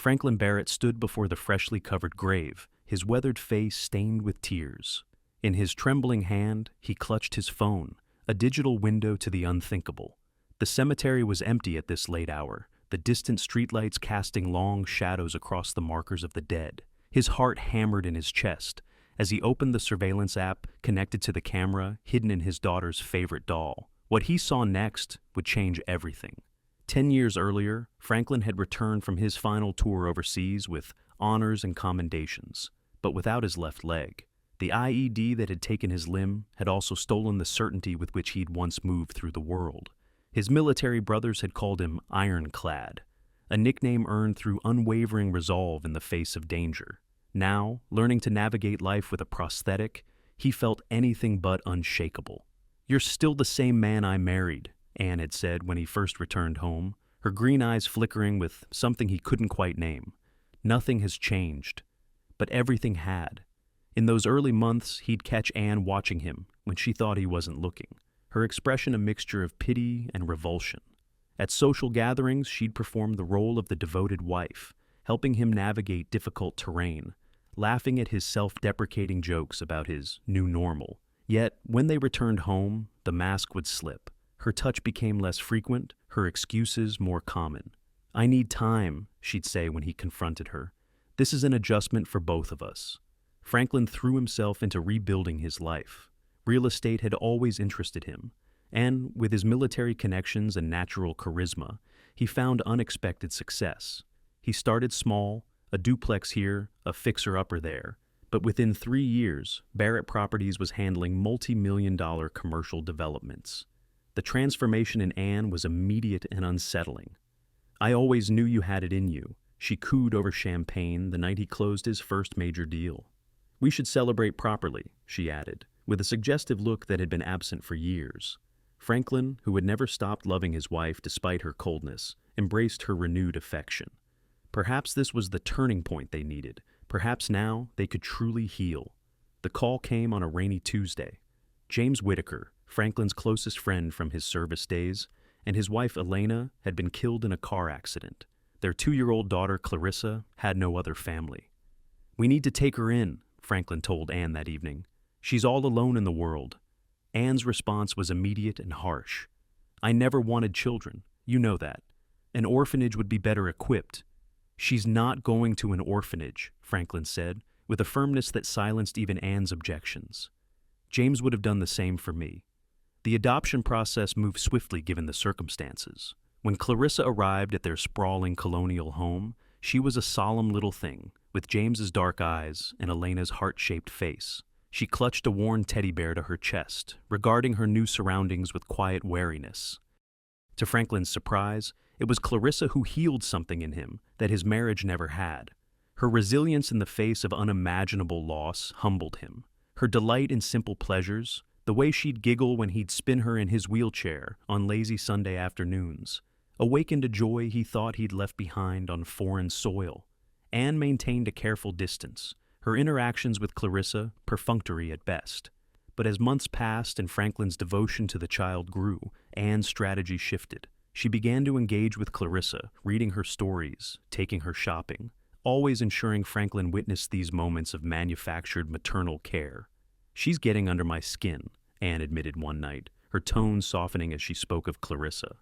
Franklin Barrett stood before the freshly covered grave, his weathered face stained with tears. In his trembling hand, he clutched his phone, a digital window to the unthinkable. The cemetery was empty at this late hour, the distant streetlights casting long shadows across the markers of the dead. His heart hammered in his chest as he opened the surveillance app connected to the camera hidden in his daughter's favorite doll. What he saw next would change everything. 10 years earlier, Franklin had returned from his final tour overseas with honors and commendations, but without his left leg. The IED that had taken his limb had also stolen the certainty with which he'd once moved through the world. His military brothers had called him Ironclad, a nickname earned through unwavering resolve in the face of danger. Now, learning to navigate life with a prosthetic, he felt anything but unshakable. "You're still the same man I married," Anne had said when he first returned home, her green eyes flickering with something he couldn't quite name. Nothing has changed, but everything had. In those early months, he'd catch Anne watching him when she thought he wasn't looking, her expression a mixture of pity and revulsion. At social gatherings, she'd perform the role of the devoted wife, helping him navigate difficult terrain, laughing at his self-deprecating jokes about his new normal. Yet, when they returned home, the mask would slip. Her touch became less frequent, her excuses more common. "I need time," she'd say when he confronted her. "This is an adjustment for both of us." Franklin threw himself into rebuilding his life. Real estate had always interested him, and with his military connections and natural charisma, he found unexpected success. He started small, a duplex here, a fixer-upper there, but within 3 years, Barrett Properties was handling multi-million-dollar commercial developments. The transformation in Anne was immediate and unsettling. "I always knew you had it in you," she cooed over champagne the night he closed his first major deal. "We should celebrate properly," she added, with a suggestive look that had been absent for years. Franklin, who had never stopped loving his wife despite her coldness, embraced her renewed affection. Perhaps this was the turning point they needed. Perhaps now they could truly heal. The call came on a rainy Tuesday. James Whitaker, Franklin's closest friend from his service days, and his wife Elena had been killed in a car accident. Their 2-year-old daughter Clarissa had no other family. "We need to take her in," Franklin told Anne that evening. "She's all alone in the world." Anne's response was immediate and harsh. "I never wanted children. You know that. An orphanage would be better equipped." "She's not going to an orphanage," Franklin said, with a firmness that silenced even Anne's objections. "James would have done the same for me." The adoption process moved swiftly given the circumstances. When Clarissa arrived at their sprawling colonial home, she was a solemn little thing, with James's dark eyes and Elena's heart-shaped face. She clutched a worn teddy bear to her chest, regarding her new surroundings with quiet wariness. To Franklin's surprise, it was Clarissa who healed something in him that his marriage never had. Her resilience in the face of unimaginable loss humbled him. Her delight in simple pleasures, the way she'd giggle when he'd spin her in his wheelchair on lazy Sunday afternoons, awakened a joy he thought he'd left behind on foreign soil. Anne maintained a careful distance, her interactions with Clarissa perfunctory at best. But as months passed and Franklin's devotion to the child grew, Anne's strategy shifted. She began to engage with Clarissa, reading her stories, taking her shopping, always ensuring Franklin witnessed these moments of manufactured maternal care. "She's getting under my skin," Anne admitted one night, her tone softening as she spoke of Clarissa.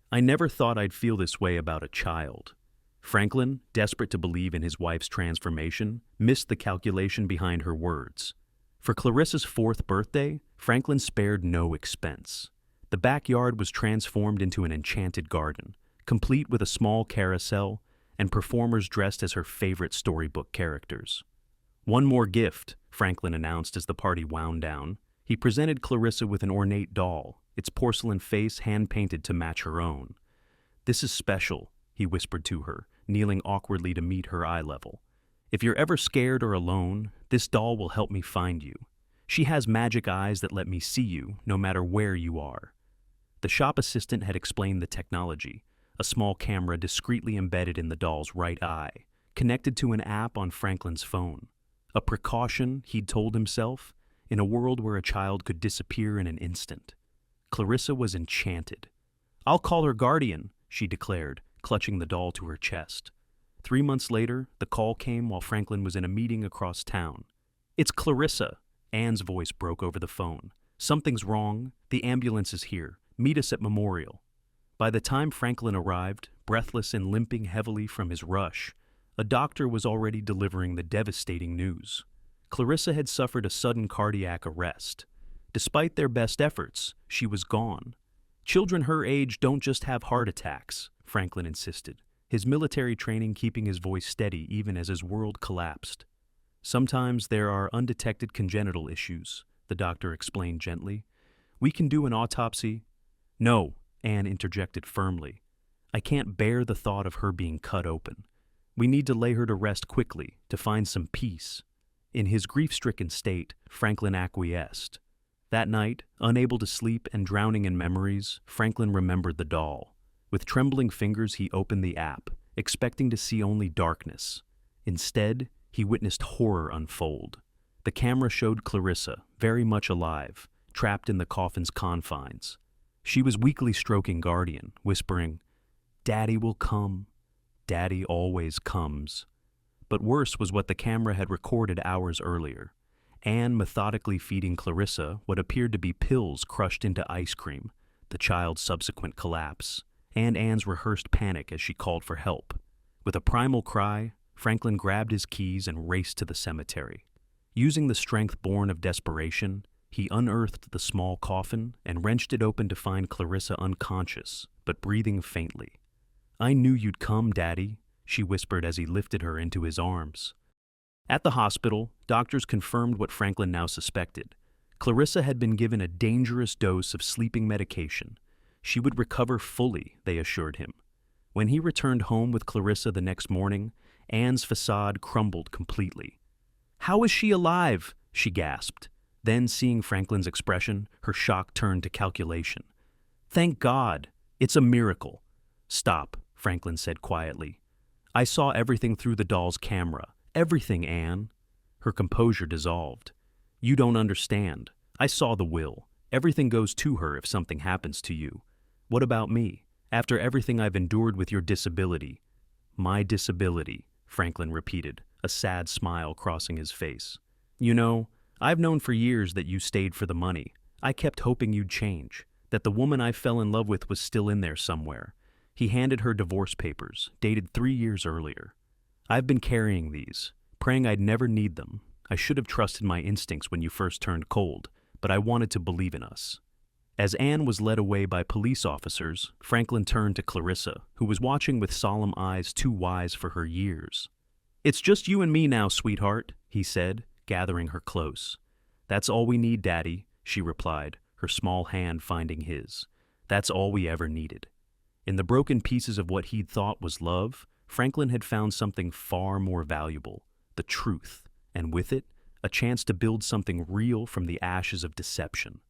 "I never thought I'd feel this way about a child." Franklin, desperate to believe in his wife's transformation, missed the calculation behind her words. For Clarissa's 4th birthday, Franklin spared no expense. The backyard was transformed into an enchanted garden, complete with a small carousel and performers dressed as her favorite storybook characters. "One more gift," Franklin announced as the party wound down. He presented Clarissa with an ornate doll, its porcelain face hand-painted to match her own. "This is special," he whispered to her, kneeling awkwardly to meet her eye level. "If you're ever scared or alone, this doll will help me find you. She has magic eyes that let me see you, no matter where you are." The shop assistant had explained the technology, a small camera discreetly embedded in the doll's right eye, connected to an app on Franklin's phone. A precaution, he'd told himself, in a world where a child could disappear in an instant. Clarissa was enchanted. "I'll call her guardian," she declared, clutching the doll to her chest. 3 months later, the call came while Franklin was in a meeting across town. "It's Clarissa." Anne's voice broke over the phone. "Something's wrong. The ambulance is here. Meet us at Memorial." By the time Franklin arrived, breathless and limping heavily from his rush, a doctor was already delivering the devastating news. Clarissa had suffered a sudden cardiac arrest. Despite their best efforts, she was gone. "Children her age don't just have heart attacks," Franklin insisted, his military training keeping his voice steady even as his world collapsed. "Sometimes there are undetected congenital issues," the doctor explained gently. "We can do an autopsy." "No," Anne interjected firmly. "I can't bear the thought of her being cut open. We need to lay her to rest quickly, to find some peace." In his grief-stricken state, Franklin acquiesced. That night, unable to sleep and drowning in memories, Franklin remembered the doll. With trembling fingers, he opened the app, expecting to see only darkness. Instead, he witnessed horror unfold. The camera showed Clarissa, very much alive, trapped in the coffin's confines. She was weakly stroking Guardian, whispering, "Daddy will come. Daddy always comes." But worse was what the camera had recorded hours earlier. Anne methodically feeding Clarissa what appeared to be pills crushed into ice cream, the child's subsequent collapse, and Anne's rehearsed panic as she called for help. With a primal cry, Franklin grabbed his keys and raced to the cemetery. Using the strength born of desperation, he unearthed the small coffin and wrenched it open to find Clarissa unconscious, but breathing faintly. "I knew you'd come, Daddy," she whispered as he lifted her into his arms. At the hospital, doctors confirmed what Franklin now suspected. Clarissa had been given a dangerous dose of sleeping medication. She would recover fully, they assured him. When he returned home with Clarissa the next morning, Anne's facade crumbled completely. "How is she alive?" she gasped. Then, seeing Franklin's expression, her shock turned to calculation. "Thank God! It's a miracle." "Stop," Franklin said quietly. "I saw everything through the doll's camera. Everything, Anne." Her composure dissolved. "You don't understand. I saw the will. Everything goes to her if something happens to you. What about me? After everything I've endured with your disability." "My disability," Franklin repeated, a sad smile crossing his face. "You know, I've known for years that you stayed for the money. I kept hoping you'd change, that the woman I fell in love with was still in there somewhere." He handed her divorce papers, dated 3 years earlier. "I've been carrying these, praying I'd never need them. I should have trusted my instincts when you first turned cold, but I wanted to believe in us." As Anne was led away by police officers, Franklin turned to Clarissa, who was watching with solemn eyes too wise for her years. "It's just you and me now, sweetheart," he said, gathering her close. "That's all we need, Daddy," she replied, her small hand finding his. "That's all we ever needed." In the broken pieces of what he'd thought was love, Franklin had found something far more valuable, the truth, and with it, a chance to build something real from the ashes of deception.